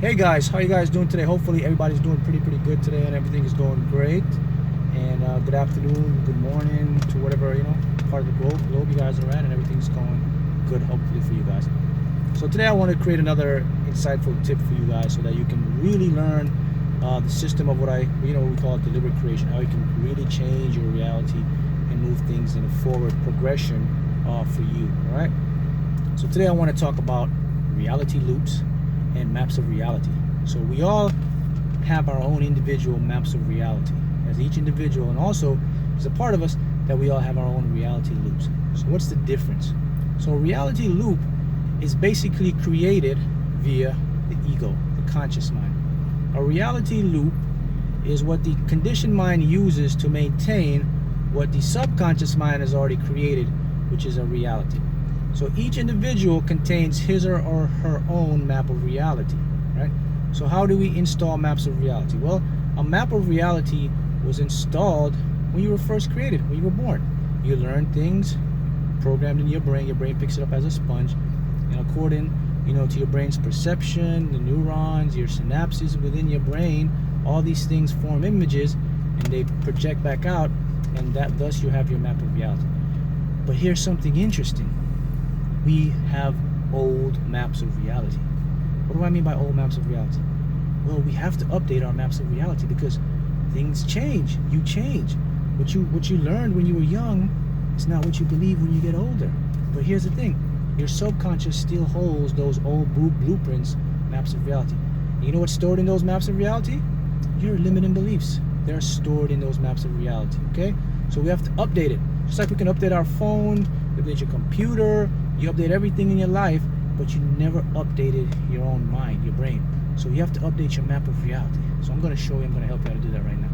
Hey guys, how you guys doing today? Hopefully everybody's doing pretty good today and everything is going great. And good afternoon, good morning to whatever, part of the globe you guys are at, and everything's going good hopefully for you guys. So today I want to create another insightful tip for you guys so that you can really learn the system of what we call deliberate creation, how you can really change your reality and move things in a forward progression for you, all right? So today I want to talk about reality loops and maps of reality. So we all have our own individual maps of reality as each individual, and also there's a part of us that we all have our own reality loops. So what's the difference? So a reality loop is basically created via the ego, the conscious mind. A reality loop is what the conditioned mind uses to maintain what the subconscious mind has already created, which is a reality. So each individual contains his or her own map of reality, right? So how do we install maps of reality? Well, a map of reality was installed when you were first created, when you were born. You learn things programmed in your brain picks it up as a sponge, and according, to your brain's perception, the neurons, your synapses within your brain, all these things form images and they project back out, and thus you have your map of reality. But here's something interesting. We have old maps of reality. What do I mean by old maps of reality? Well, we have to update our maps of reality because things change. You change. What you learned when you were young is not what you believe when you get older. But here's the thing. Your subconscious still holds those old blueprints, maps of reality. And you know what's stored in those maps of reality? Your limiting beliefs. They're stored in those maps of reality, okay? So we have to update it. Just like we can update our phone, update your computer, you update everything in your life, but you never updated your own mind, your brain. So you have to update your map of reality. So I'm going to show you, I'm going to help you how to do that right now.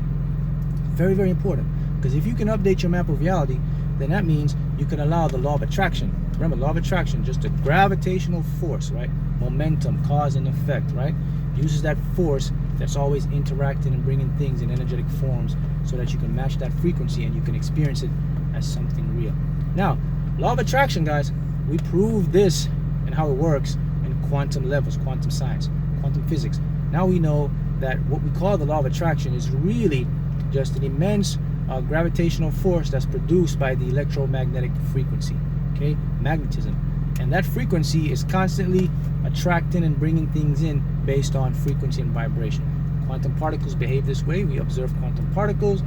Very, very important. Because if you can update your map of reality, then that means you can allow the law of attraction. Remember, law of attraction, just a gravitational force, right? Momentum, cause and effect, right? Uses that force that's always interacting and bringing things in energetic forms so that you can match that frequency and you can experience it as something real. Now, law of attraction, guys, we prove this and how it works in quantum levels, quantum science, quantum physics. Now we know that what we call the law of attraction is really just an immense gravitational force that's produced by the electromagnetic frequency, okay, magnetism. And that frequency is constantly attracting and bringing things in based on frequency and vibration. Quantum particles behave this way. We observe quantum particles.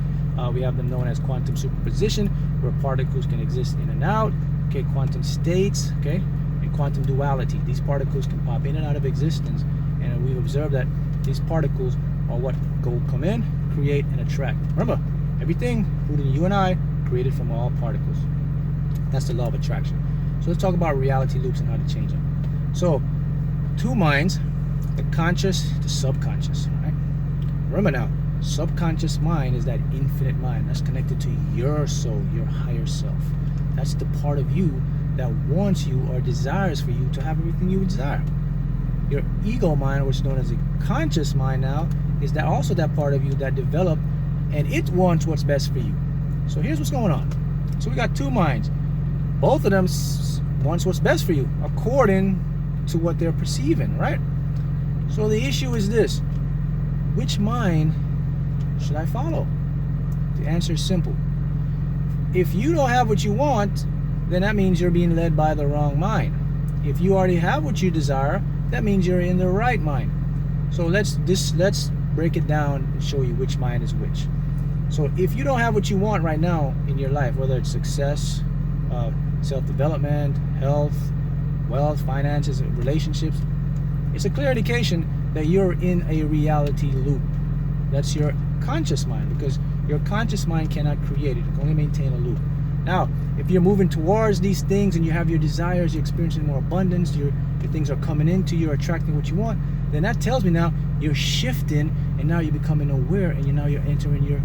We have them known as quantum superposition, where particles can exist in and out. Okay, quantum states, okay, and quantum duality. These particles can pop in and out of existence, and we've observed that these particles are what come in, create, and attract. Remember, everything, including you and I, created from all particles. That's the law of attraction. So let's talk about reality loops and how to change them. So, two minds, the conscious, the subconscious, right? Remember now, subconscious mind is that infinite mind that's connected to your soul, your higher self. That's the part of you that wants you or desires for you to have everything you desire. Your ego mind, which is known as the conscious mind now, is that also that part of you that developed, and it wants what's best for you. So here's what's going on. So we got two minds. Both of them wants what's best for you according to what they're perceiving, right? So the issue is this. Which mind should I follow? The answer is simple. If you don't have what you want, then that means you're being led by the wrong mind. If you already have what you desire, that means you're in the right mind. So let's break it down and show you which mind is which. So if you don't have what you want right now in your life, whether it's success, self-development, health, wealth, finances, relationships, it's a clear indication that you're in a reality loop. That's your conscious mind, because your conscious mind cannot create it. It can only maintain a loop. Now, if you're moving towards these things and you have your desires, you're experiencing more abundance, your things are coming into you, you're attracting what you want, then that tells me now you're shifting, and now you're becoming aware, and you're entering your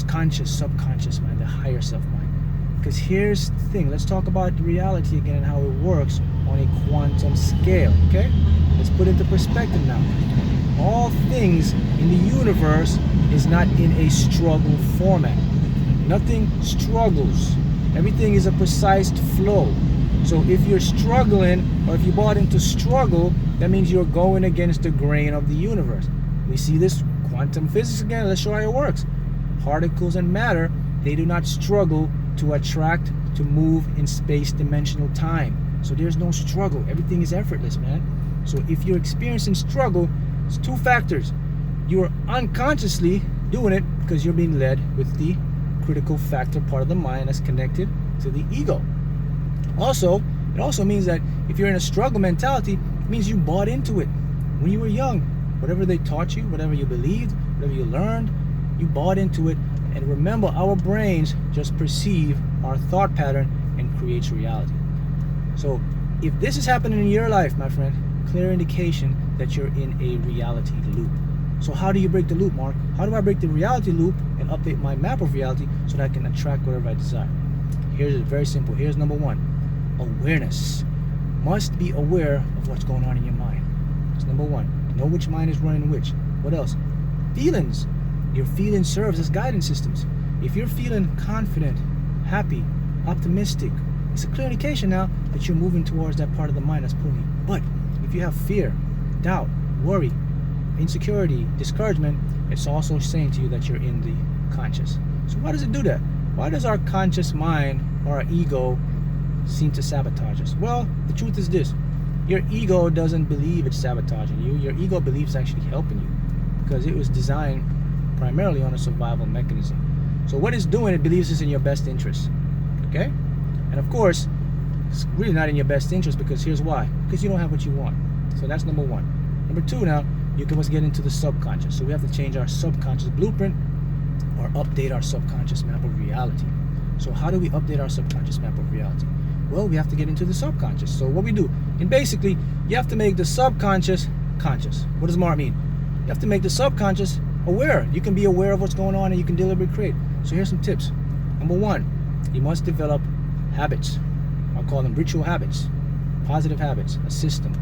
conscious, subconscious mind, the higher self mind. Because here's the thing, let's talk about reality again and how it works on a quantum scale, okay? Let's put it into perspective now. All things in the universe is not in a struggle format. Nothing struggles. Everything is a precise flow. So if you're struggling, or if you bought into struggle, that means you're going against the grain of the universe. We see this quantum physics again. Let's show how it works. Particles and matter, they do not struggle to attract, to move in space dimensional time. So there's no struggle. Everything is effortless, man. So if you're experiencing struggle, it's two factors. You're unconsciously doing it because you're being led with the critical factor part of the mind that's connected to the ego. Also, it also means that if you're in a struggle mentality, it means you bought into it when you were young. Whatever they taught you, whatever you believed, whatever you learned, you bought into it. And remember, our brains just perceive our thought pattern and creates reality. So if this is happening in your life, my friend, clear indication that you're in a reality loop. So how do you break the loop, Mark? How do I break the reality loop and update my map of reality so that I can attract whatever I desire? Here's it, very simple. Here's number one. Awareness. Must be aware of what's going on in your mind. That's number one. Know which mind is running which. What else? Feelings. Your feelings serves as guidance systems. If you're feeling confident, happy, optimistic, it's a clear indication now that you're moving towards that part of the mind that's pulling you. But if you have fear, doubt, worry, insecurity, discouragement, it's also saying to you that you're in the conscious. So why does it do that? Why does our conscious mind or our ego seem to sabotage us? Well, the truth is this. Your ego doesn't believe it's sabotaging you. Your ego believes it's actually helping you because it was designed primarily on a survival mechanism. So what it's doing, it believes it's in your best interest. Okay? And of course, it's really not in your best interest because here's why. Because you don't have what you want. So that's number one. Number two now, you can get into the subconscious. So we have to change our subconscious blueprint or update our subconscious map of reality. So how do we update our subconscious map of reality? Well, we have to get into the subconscious. So what we do, and basically, you have to make the subconscious conscious. What does MART mean? You have to make the subconscious aware. You can be aware of what's going on and you can deliberately create. So here's some tips. Number one, you must develop habits. I'll call them ritual habits, positive habits, a system.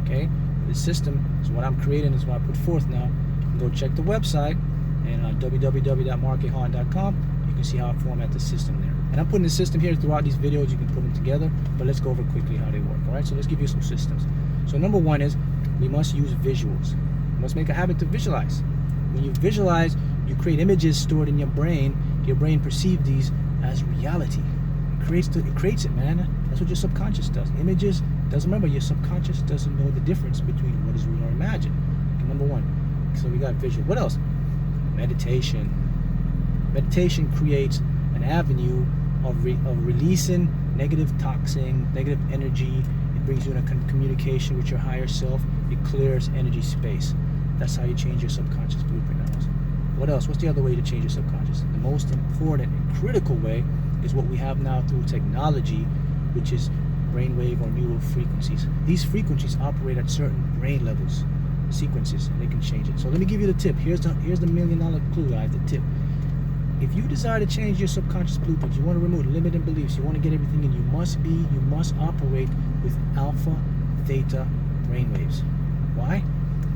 Okay? This system is what I'm creating, is what I put forth now. You can go check the website and on www.markahan.com, you can see how I format the system there. And I'm putting the system here throughout these videos. You can put them together, but let's go over quickly how they work. All right, so let's give you some systems. So number one is we must use visuals. We must make a habit to visualize. When you visualize, you create images stored in your brain. Your brain perceives these as reality. It creates it, man. That's what your subconscious does. Images, doesn't remember, your subconscious doesn't know the difference between what is real or imagined. Okay, number one. So we got visual. What else? Meditation. Meditation creates an avenue of releasing negative toxin, negative energy. It brings you in a communication with your higher self. It clears energy space. That's how you change your subconscious blueprint. What else? What's the other way to change your subconscious? The most important and critical way is what we have now through technology, which is brainwave or neural frequencies. These frequencies operate at certain brain levels, sequences, and they can change it. So let me give you the tip. Here's the $1 million clue, guys, the tip. If you desire to change your subconscious blueprint, you want to remove limiting beliefs, you want to get everything in, you must operate with alpha, theta brainwaves. Why?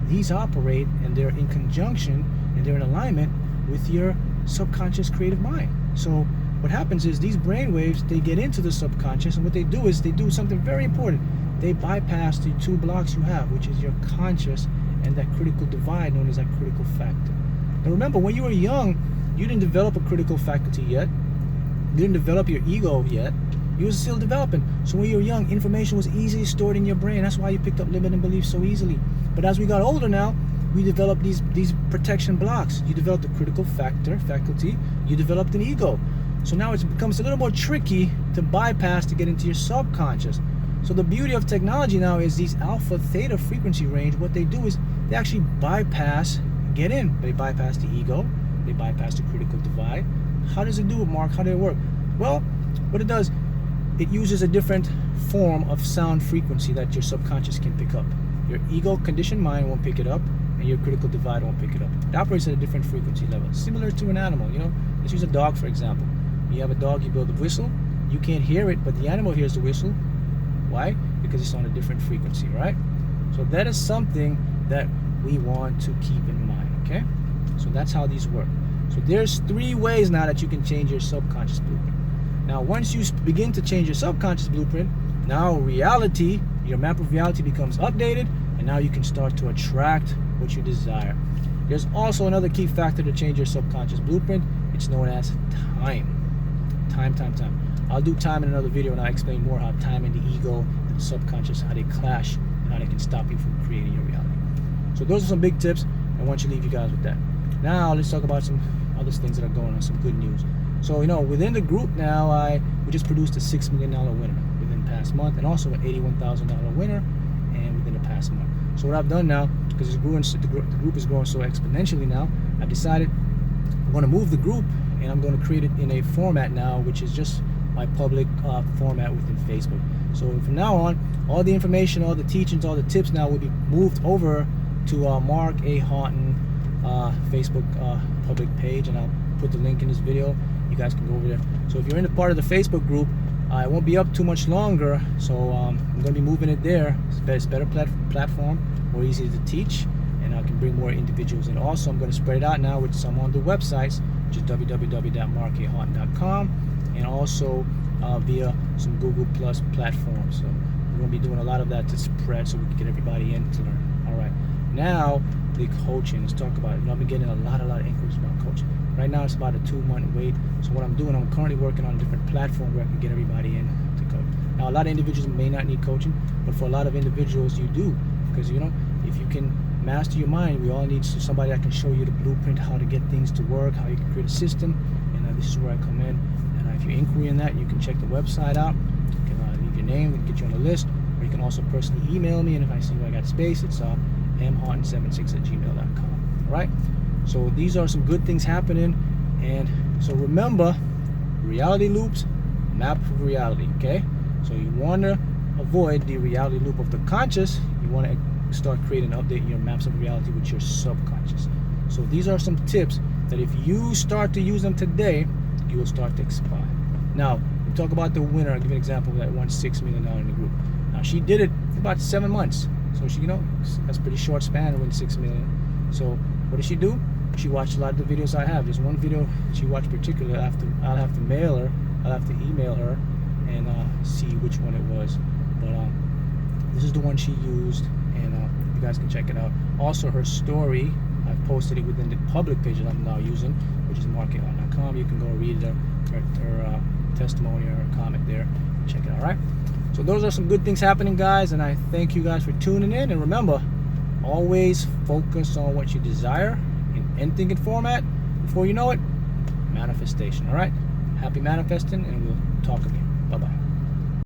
These operate and they're in conjunction and they're in alignment with your subconscious creative mind. So what happens is these brainwaves, they get into the subconscious, and what they do is they do something very important. They bypass the two blocks you have, which is your conscious and that critical divide known as that critical factor. Now remember, when you were young, you didn't develop a critical faculty yet. You didn't develop your ego yet. You were still developing. So when you were young, information was easily stored in your brain. That's why you picked up limiting beliefs so easily. But as we got older now, we developed these protection blocks. You developed a critical faculty. You developed an ego. So now it becomes a little more tricky to bypass to get into your subconscious. So the beauty of technology now is these alpha theta frequency range, what they do is they actually bypass, get in. They bypass the ego. They bypass the critical divide. How does it do it, Mark? How does it work? Well, what it does, it uses a different form of sound frequency that your subconscious can pick up. Your ego conditioned mind won't pick it up, and your critical divide won't pick it up. It operates at a different frequency level, similar to an animal. You know, let's use a dog for example. You have a dog, you build a whistle, you can't hear it, but the animal hears the whistle. Why? Because it's on a different frequency, right? So that is something that we want to keep in mind, okay? So that's how these work. So there's 3 ways now that you can change your subconscious blueprint. Now, once you begin to change your subconscious blueprint, Now reality, your map of reality becomes updated, and now you can start to attract what you desire. There's also another key factor to change your subconscious blueprint. It's known as time. Time. I'll do time in another video, and I'll explain more how time and the ego and the subconscious, how they clash and how they can stop you from creating your reality. So those are some big tips. I want you to leave you guys with that. Now let's talk about some other things that are going on, some good news. So within the group now, we just produced a $6 million winner within the past month, and also an $81,000 winner and within the past month. So what I've done now, because the group is growing so exponentially now, I've decided I'm going to move the group, and I'm going to create it in a format now, which is just my public format within Facebook. So from now on, all the information, all the teachings, all the tips now will be moved over to Mark A. Houghton Facebook public page, and I'll put the link in this video. You guys can go over there. So if you're in a part of the Facebook group, it won't be up too much longer, so I'm going to be moving it there. It's better platform, more easy to teach, and I can bring more individuals in. Also, I'm going to spread it out now with some on the websites, which is www.markhoughton.com, and also via some Google Plus platforms. So we're going to be doing a lot of that to spread, so we can get everybody in to learn. All right, now the coaching. Let's talk about it. I've been getting a lot of inquiries about coaching. Right now it's about a 2-month wait. So what I'm doing, I'm currently working on a different platform where I can get everybody in to coach. Now a lot of individuals may not need coaching, but for a lot of individuals you do, because if you can master your mind, we all need somebody that can show you the blueprint, how to get things to work, how you can create a system, and this is where I come in. And if you're inquiring in that, you can check the website out. You can leave your name, we can get you on the list, or you can also personally email me, and if I see I got space, it's mhoughton76@gmail.com. All right. So these are some good things happening, and so remember, reality loops, map of reality. Okay, so you want to avoid the reality loop of the conscious. You want to start creating and updating your maps of reality with your subconscious. So these are some tips that if you start to use them today, you will start to expand. Now we talk about the winner. I'll give you an example of that won $6 million in the group. Now she did it in about 7 months, so she that's a pretty short span to win $6 million. So what did she do? She watched a lot of the videos I have. There's one video she watched particularly. I'll have to email her and see which one it was. But this is the one she used, and you guys can check it out. Also, her story, I've posted it within the public page that I'm now using, which is markhoughton.com. You can go read her testimony or her comment there. Check it out. All right. So those are some good things happening, guys, and I thank you guys for tuning in. And remember, always focus on what you desire in thinking format. Before you know it, manifestation. All right. Happy manifesting, and we'll talk again. Bye-bye.